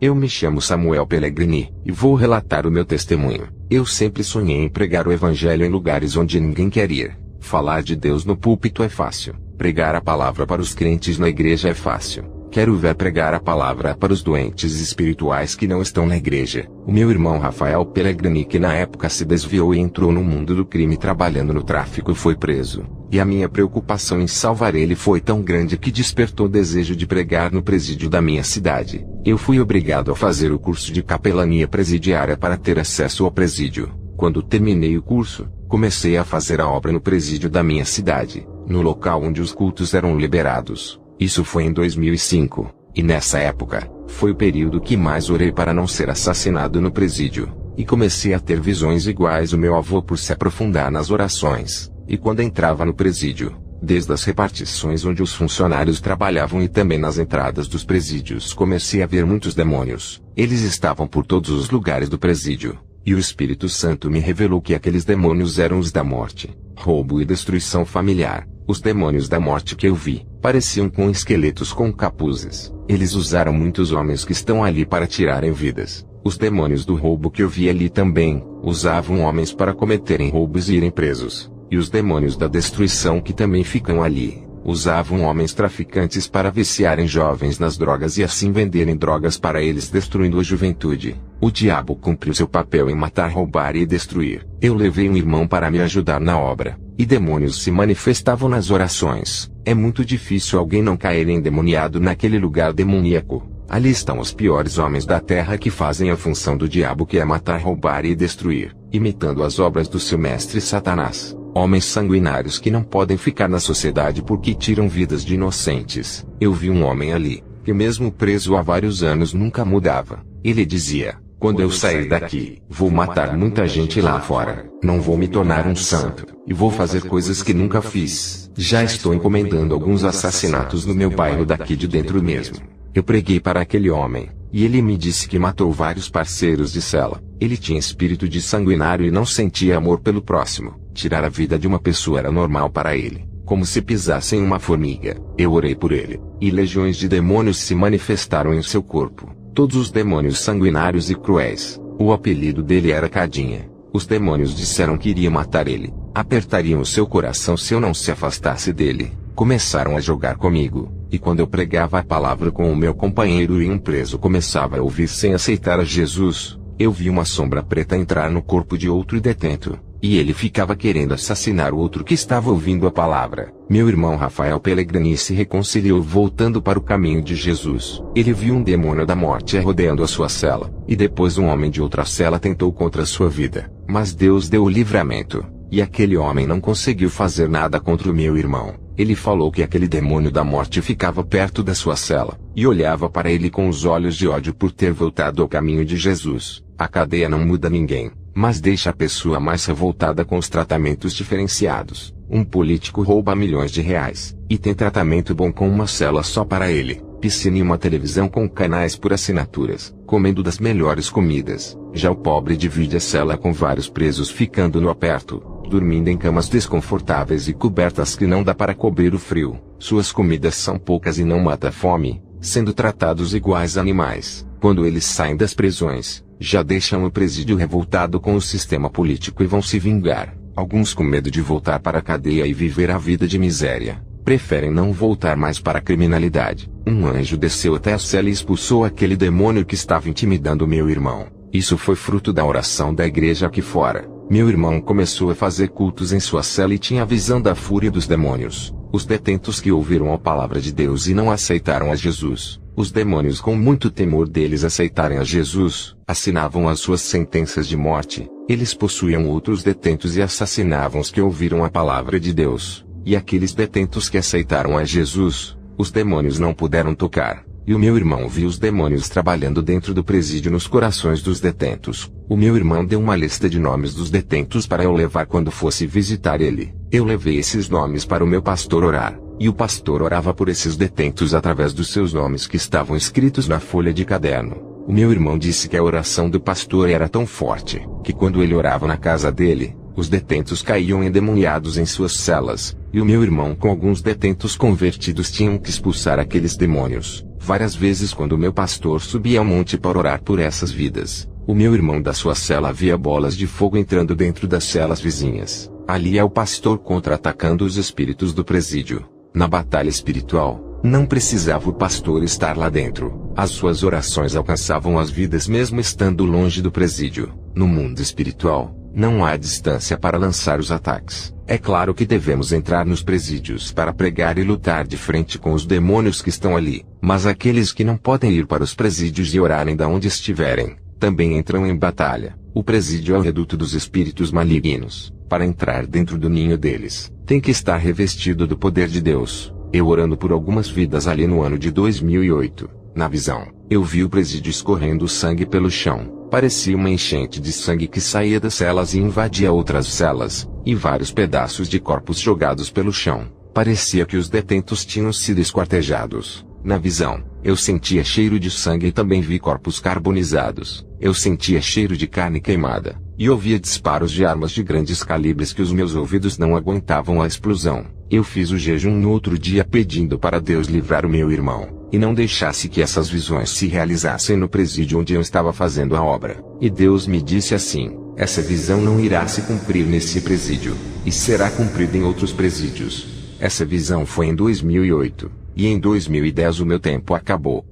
Eu me chamo Samuel Pellegrini, e vou relatar o meu testemunho. Eu sempre sonhei em pregar o evangelho em lugares onde ninguém quer ir. Falar de Deus no púlpito é fácil. Pregar a palavra para os crentes na igreja é fácil. Quero ver pregar a palavra para os doentes espirituais que não estão na igreja. O meu irmão Rafael Pellegrini, que na época se desviou e entrou no mundo do crime trabalhando no tráfico, foi preso. E a minha preocupação em salvar ele foi tão grande que despertou o desejo de pregar no presídio da minha cidade. Eu fui obrigado a fazer o curso de capelania presidiária para ter acesso ao presídio. Quando terminei o curso, comecei a fazer a obra no presídio da minha cidade, no local onde os cultos eram liberados. Isso foi em 2005, e nessa época, foi o período que mais orei para não ser assassinado no presídio, e comecei a ter visões iguais ao meu avô por se aprofundar nas orações, e quando entrava no presídio, desde as repartições onde os funcionários trabalhavam e também nas entradas dos presídios, comecei a ver muitos demônios. Eles estavam por todos os lugares do presídio, e o Espírito Santo me revelou que aqueles demônios eram os da morte, roubo e destruição familiar. Os demônios da morte que eu vi, pareciam com esqueletos com capuzes. Eles usaram muitos homens que estão ali para tirarem vidas. Os demônios do roubo que eu vi ali também, usavam homens para cometerem roubos e irem presos. E os demônios da destruição que também ficam ali, usavam homens traficantes para viciarem jovens nas drogas e assim venderem drogas para eles, destruindo a juventude. O diabo cumpriu seu papel em matar, roubar e destruir. Eu levei um irmão para me ajudar na obra, e demônios se manifestavam nas orações. É muito difícil alguém não cair endemoniado naquele lugar demoníaco. Ali estão os piores homens da terra que fazem a função do diabo, que é matar, roubar e destruir, imitando as obras do seu mestre Satanás. Homens sanguinários que não podem ficar na sociedade porque tiram vidas de inocentes. Eu vi um homem ali, que mesmo preso há vários anos nunca mudava. Ele dizia: quando eu sair daqui, vou matar muita gente lá fora. Não vou me tornar um santo, e vou fazer coisas que nunca fiz. Já estou encomendando alguns assassinatos no meu bairro daqui de dentro mesmo. Eu preguei para aquele homem, e ele me disse que matou vários parceiros de cela. Ele tinha espírito de sanguinário e não sentia amor pelo próximo. Tirar a vida de uma pessoa era normal para ele, como se pisassem uma formiga. Eu orei por ele, e legiões de demônios se manifestaram em seu corpo. Todos os demônios sanguinários e cruéis. O apelido dele era Cadinha. Os demônios disseram que iriam matar ele, apertariam o seu coração se eu não se afastasse dele. Começaram a jogar comigo, e quando eu pregava a palavra com o meu companheiro e um preso começava a ouvir sem aceitar a Jesus, eu vi uma sombra preta entrar no corpo de outro detento, e ele ficava querendo assassinar o outro que estava ouvindo a palavra. Meu irmão Rafael Pellegrini se reconciliou voltando para o caminho de Jesus. Ele viu um demônio da morte rodeando a sua cela, e depois um homem de outra cela tentou contra sua vida, mas Deus deu o livramento, e aquele homem não conseguiu fazer nada contra o meu irmão. Ele falou que aquele demônio da morte ficava perto da sua cela, e olhava para ele com os olhos de ódio por ter voltado ao caminho de Jesus. A cadeia não muda ninguém, mas deixa a pessoa mais revoltada com os tratamentos diferenciados. Um político rouba milhões de reais, e tem tratamento bom com uma cela só para ele, piscina e uma televisão com canais por assinaturas, comendo das melhores comidas. Já o pobre divide a cela com vários presos ficando no aperto, dormindo em camas desconfortáveis e cobertas que não dá para cobrir o frio. Suas comidas são poucas e não mata a fome, sendo tratados iguais a animais. Quando eles saem das prisões, já deixam o presídio revoltado com o sistema político e vão se vingar. Alguns, com medo de voltar para a cadeia e viver a vida de miséria, preferem não voltar mais para a criminalidade. Um anjo desceu até a cela e expulsou aquele demônio que estava intimidando meu irmão. Isso foi fruto da oração da igreja aqui fora. Meu irmão começou a fazer cultos em sua cela e tinha a visão da fúria dos demônios. Os detentos que ouviram a palavra de Deus e não aceitaram a Jesus, os demônios, com muito temor deles aceitarem a Jesus, assinavam as suas sentenças de morte. Eles possuíam outros detentos e assassinavam os que ouviram a palavra de Deus. E aqueles detentos que aceitaram a Jesus, os demônios não puderam tocar. E o meu irmão viu os demônios trabalhando dentro do presídio nos corações dos detentos. O meu irmão deu uma lista de nomes dos detentos para eu levar quando fosse visitar ele. Eu levei esses nomes para o meu pastor orar, e o pastor orava por esses detentos através dos seus nomes que estavam escritos na folha de caderno. O meu irmão disse que a oração do pastor era tão forte, que quando ele orava na casa dele, os detentos caíam endemoniados em suas celas, e o meu irmão com alguns detentos convertidos tinham que expulsar aqueles demônios. Várias vezes quando meu pastor subia ao monte para orar por essas vidas, o meu irmão da sua cela via bolas de fogo entrando dentro das celas vizinhas. Ali é o pastor contra-atacando os espíritos do presídio. Na batalha espiritual, não precisava o pastor estar lá dentro. As suas orações alcançavam as vidas mesmo estando longe do presídio. No mundo espiritual, não há distância para lançar os ataques. É claro que devemos entrar nos presídios para pregar e lutar de frente com os demônios que estão ali, mas aqueles que não podem ir para os presídios e orarem da onde estiverem, também entram em batalha. O presídio é o reduto dos espíritos malignos. Para entrar dentro do ninho deles, tem que estar revestido do poder de Deus. Eu orando por algumas vidas ali no ano de 2008, na visão, eu vi o presídio escorrendo sangue pelo chão. Parecia uma enchente de sangue que saía das celas e invadia outras celas, e vários pedaços de corpos jogados pelo chão. Parecia que os detentos tinham sido esquartejados. Na visão, eu sentia cheiro de sangue e também vi corpos carbonizados. Eu sentia cheiro de carne queimada, e ouvia disparos de armas de grandes calibres que os meus ouvidos não aguentavam a explosão. Eu fiz o jejum no outro dia pedindo para Deus livrar o meu irmão, e não deixasse que essas visões se realizassem no presídio onde eu estava fazendo a obra. E Deus me disse assim: essa visão não irá se cumprir nesse presídio, e será cumprida em outros presídios. Essa visão foi em 2008, e em 2010 o meu tempo acabou.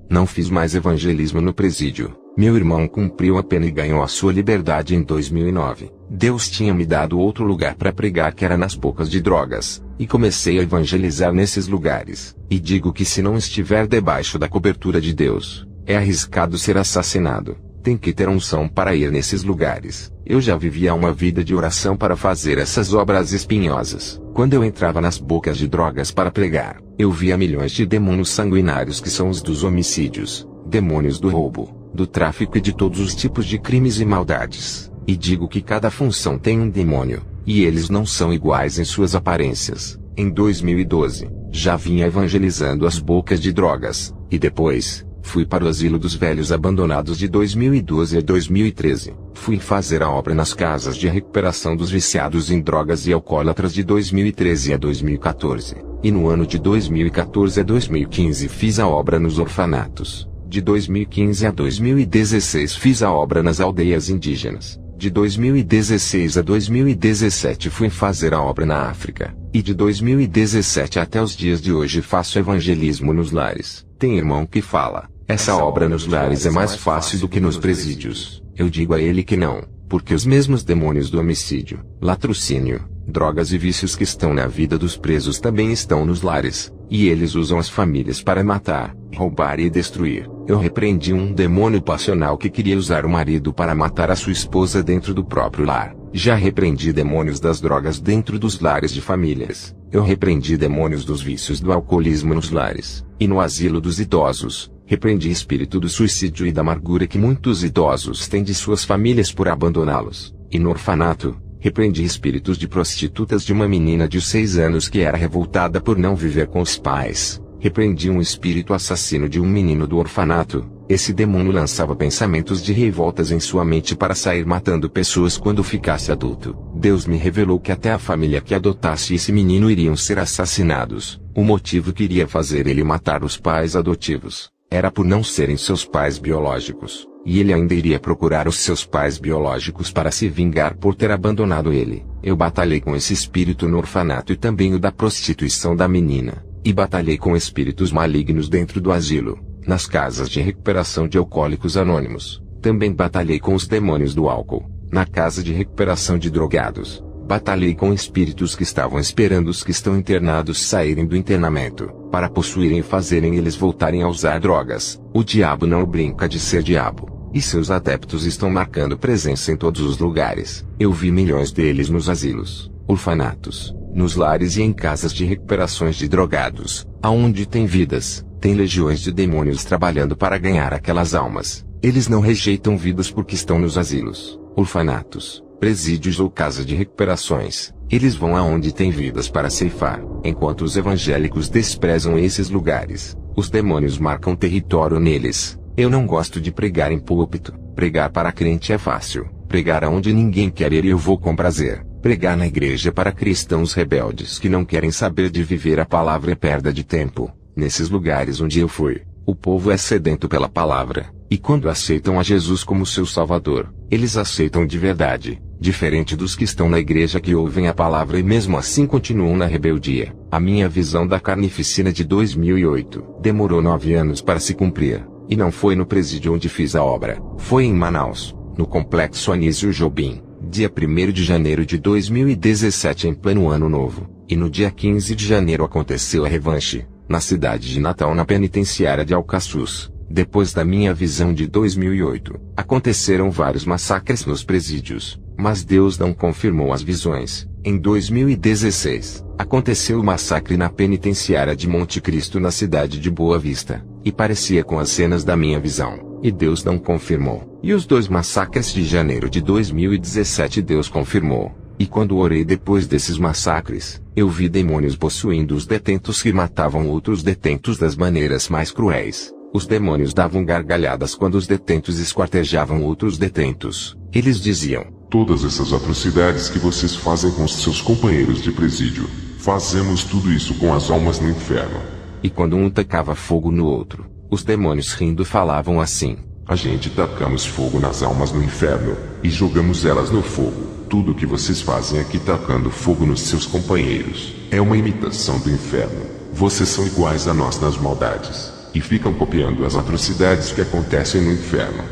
Não fiz mais evangelismo no presídio. Meu irmão cumpriu a pena e ganhou a sua liberdade em 2009. Deus tinha me dado outro lugar para pregar que era nas bocas de drogas, e comecei a evangelizar nesses lugares. E digo que se não estiver debaixo da cobertura de Deus, é arriscado ser assassinado. Tem que ter unção para ir nesses lugares. Eu já vivia uma vida de oração para fazer essas obras espinhosas. Quando eu entrava nas bocas de drogas para pregar, eu via milhões de demônios sanguinários que são os dos homicídios, demônios do roubo, do tráfico e de todos os tipos de crimes e maldades. E digo que cada função tem um demônio, e eles não são iguais em suas aparências. Em 2012, já vinha evangelizando as bocas de drogas, e depois, fui para o asilo dos velhos abandonados de 2012 a 2013. Fui fazer a obra nas casas de recuperação dos viciados em drogas e alcoólatras de 2013 a 2014. E no ano de 2014 a 2015 fiz a obra nos orfanatos. De 2015 a 2016 fiz a obra nas aldeias indígenas. De 2016 a 2017 fui fazer a obra na África. E de 2017 até os dias de hoje faço evangelismo nos lares. Tem irmão que fala: essa obra nos lares é mais fácil do que nos presídios. Eu digo a ele que não, porque os mesmos demônios do homicídio, latrocínio, drogas e vícios que estão na vida dos presos também estão nos lares, e eles usam as famílias para matar, roubar e destruir. Eu repreendi um demônio passional que queria usar o marido para matar a sua esposa dentro do próprio lar. Já repreendi demônios das drogas dentro dos lares de famílias. Eu repreendi demônios dos vícios do alcoolismo nos lares, e no asilo dos idosos. Repreendi espírito do suicídio e da amargura que muitos idosos têm de suas famílias por abandoná-los. E no orfanato, repreendi espíritos de prostitutas de uma menina de 6 anos que era revoltada por não viver com os pais. Repreendi um espírito assassino de um menino do orfanato. Esse demônio lançava pensamentos de revoltas em sua mente para sair matando pessoas quando ficasse adulto. Deus me revelou que até a família que adotasse esse menino iriam ser assassinados. O motivo que iria fazer ele matar os pais adotivos era por não serem seus pais biológicos, e ele ainda iria procurar os seus pais biológicos para se vingar por ter abandonado ele. Eu batalhei com esse espírito no orfanato e também o da prostituição da menina, e batalhei com espíritos malignos dentro do asilo, nas casas de recuperação de alcoólicos anônimos. Também batalhei com os demônios do álcool, na casa de recuperação de drogados. Batalhei com espíritos que estavam esperando os que estão internados saírem do internamento, para possuírem e fazerem eles voltarem a usar drogas. O diabo não brinca de ser diabo, e seus adeptos estão marcando presença em todos os lugares. Eu vi milhões deles nos asilos, orfanatos, nos lares e em casas de recuperações de drogados, aonde tem vidas, tem legiões de demônios trabalhando para ganhar aquelas almas. Eles não rejeitam vidas porque estão nos asilos, orfanatos, presídios ou casas de recuperações. Eles vão aonde tem vidas para ceifar. Enquanto os evangélicos desprezam esses lugares, os demônios marcam território neles. Eu não gosto de pregar em púlpito. Pregar para crente é fácil. Pregar aonde ninguém quer ir eu vou com prazer. Pregar na igreja para cristãos rebeldes que não querem saber de viver a palavra é perda de tempo. Nesses lugares onde eu fui, o povo é sedento pela palavra, e quando aceitam a Jesus como seu Salvador, eles aceitam de verdade, diferente dos que estão na igreja que ouvem a palavra e mesmo assim continuam na rebeldia. A minha visão da carnificina de 2008 demorou 9 anos para se cumprir, e não foi no presídio onde fiz a obra, foi em Manaus, no Complexo Anísio Jobim, dia 1º de janeiro de 2017 em pleno ano novo, e no dia 15 de janeiro aconteceu a revanche, na cidade de Natal na penitenciária de Alcaçuz. Depois da minha visão de 2008, aconteceram vários massacres nos presídios, mas Deus não confirmou as visões. Em 2016, aconteceu o massacre na penitenciária de Monte Cristo na cidade de Boa Vista, e parecia com as cenas da minha visão, e Deus não confirmou. E os 2 massacres de janeiro de 2017 Deus confirmou. E quando orei depois desses massacres, eu vi demônios possuindo os detentos que matavam outros detentos das maneiras mais cruéis. Os demônios davam gargalhadas quando os detentos esquartejavam outros detentos. Eles diziam: todas essas atrocidades que vocês fazem com seus companheiros de presídio, fazemos tudo isso com as almas no inferno. E quando um tacava fogo no outro, os demônios rindo falavam assim: a gente tacamos fogo nas almas no inferno, e jogamos elas no fogo. Tudo o que vocês fazem aqui tacando fogo nos seus companheiros, é uma imitação do inferno. Vocês são iguais a nós nas maldades, e ficam copiando as atrocidades que acontecem no inferno.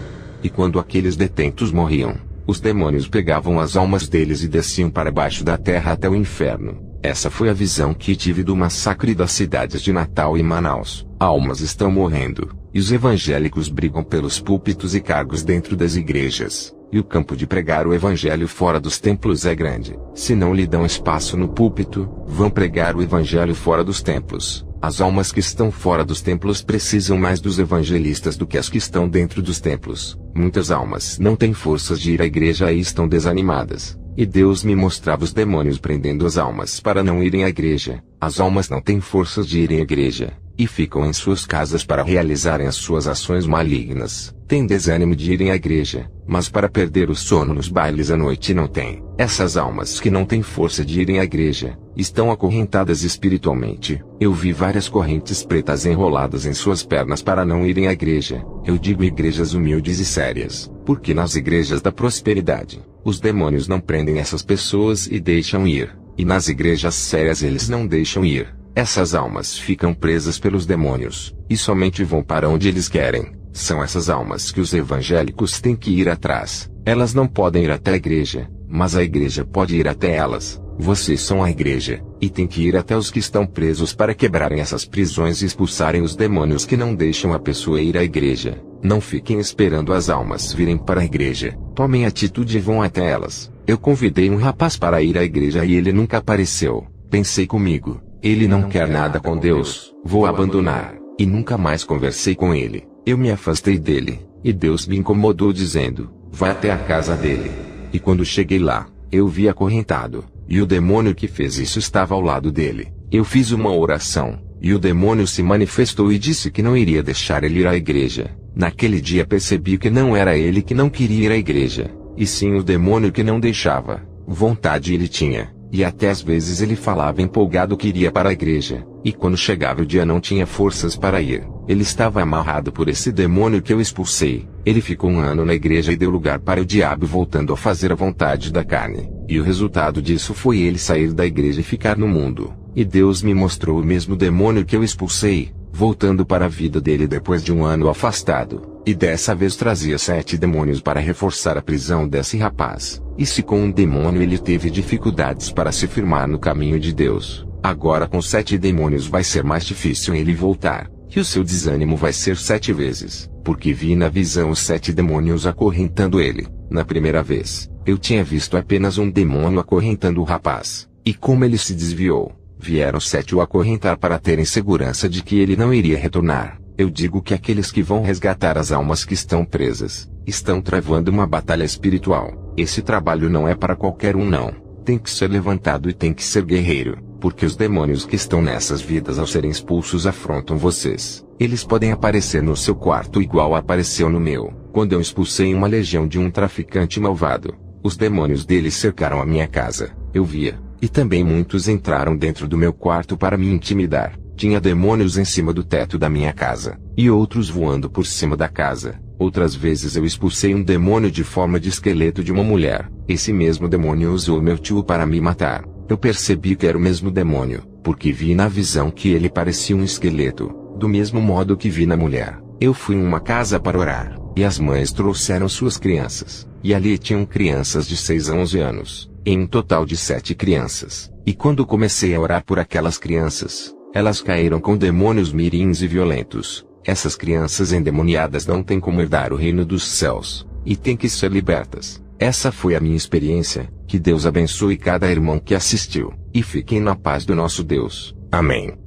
E quando aqueles detentos morriam, os demônios pegavam as almas deles e desciam para baixo da terra até o inferno. Essa foi a visão que tive do massacre das cidades de Natal e Manaus. Almas estão morrendo, e os evangélicos brigam pelos púlpitos e cargos dentro das igrejas. E o campo de pregar o evangelho fora dos templos é grande. Se não lhe dão espaço no púlpito, vão pregar o evangelho fora dos templos. As almas que estão fora dos templos precisam mais dos evangelistas do que as que estão dentro dos templos. Muitas almas não têm forças de ir à igreja e estão desanimadas. E Deus me mostrava os demônios prendendo as almas para não irem à igreja. As almas não têm forças de irem à igreja, e ficam em suas casas para realizarem as suas ações malignas. Têm desânimo de irem à igreja, mas para perder o sono nos bailes à noite não têm. Essas almas que não têm força de irem à igreja, estão acorrentadas espiritualmente. Eu vi várias correntes pretas enroladas em suas pernas para não irem à igreja. Eu digo igrejas humildes e sérias, porque nas igrejas da prosperidade, os demônios não prendem essas pessoas e deixam ir, e nas igrejas sérias eles não deixam ir. Essas almas ficam presas pelos demônios, e somente vão para onde eles querem. São essas almas que os evangélicos têm que ir atrás. Elas não podem ir até a igreja, mas a igreja pode ir até elas. Vocês são a igreja, e tem que ir até os que estão presos para quebrarem essas prisões e expulsarem os demônios que não deixam a pessoa ir à igreja. Não fiquem esperando as almas virem para a igreja. Tomem atitude e vão até elas. Eu convidei um rapaz para ir à igreja e ele nunca apareceu. Pensei comigo, ele não quer nada com Deus, vou abandonar. E nunca mais conversei com ele. Eu me afastei dele, e Deus me incomodou dizendo, vai até a casa dele. E quando cheguei lá, eu vi acorrentado, e o demônio que fez isso estava ao lado dele. Eu fiz uma oração, e o demônio se manifestou e disse que não iria deixar ele ir à igreja. Naquele dia percebi que não era ele que não queria ir à igreja, e sim o demônio que não deixava. Vontade ele tinha, e até às vezes ele falava empolgado que iria para a igreja, e quando chegava o dia não tinha forças para ir. Ele estava amarrado por esse demônio que eu expulsei. Ele ficou 1 ano na igreja e deu lugar para o diabo voltando a fazer a vontade da carne. E o resultado disso foi ele sair da igreja e ficar no mundo. E Deus me mostrou o mesmo demônio que eu expulsei, voltando para a vida dele depois de 1 ano afastado. E dessa vez trazia 7 demônios para reforçar a prisão desse rapaz. E se com um demônio ele teve dificuldades para se firmar no caminho de Deus, agora com 7 demônios vai ser mais difícil ele voltar. E o seu desânimo vai ser 7 vezes, porque vi na visão os 7 demônios acorrentando ele. Na primeira vez, eu tinha visto apenas um demônio acorrentando o rapaz, e como ele se desviou, vieram 7 o acorrentar para terem segurança de que ele não iria retornar. Eu digo que aqueles que vão resgatar as almas que estão presas, estão travando uma batalha espiritual. Esse trabalho não é para qualquer um não. Tem que ser levantado e tem que ser guerreiro, porque os demônios que estão nessas vidas ao serem expulsos afrontam vocês. Eles podem aparecer no seu quarto igual apareceu no meu, quando eu expulsei uma legião de um traficante malvado. Os demônios deles cercaram a minha casa, eu via, e também muitos entraram dentro do meu quarto para me intimidar. Tinha demônios em cima do teto da minha casa, e outros voando por cima da casa. Outras vezes eu expulsei um demônio de forma de esqueleto de uma mulher. Esse mesmo demônio usou meu tio para me matar. Eu percebi que era o mesmo demônio, porque vi na visão que ele parecia um esqueleto, do mesmo modo que vi na mulher. Eu fui em uma casa para orar, e as mães trouxeram suas crianças, e ali tinham crianças de 6 a 11 anos, em um total de 7 crianças. E quando comecei a orar por aquelas crianças, elas caíram com demônios mirins e violentos. Essas crianças endemoniadas não têm como herdar o reino dos céus, e têm que ser libertas. Essa foi a minha experiência. Que Deus abençoe cada irmão que assistiu, e fiquem na paz do nosso Deus. Amém.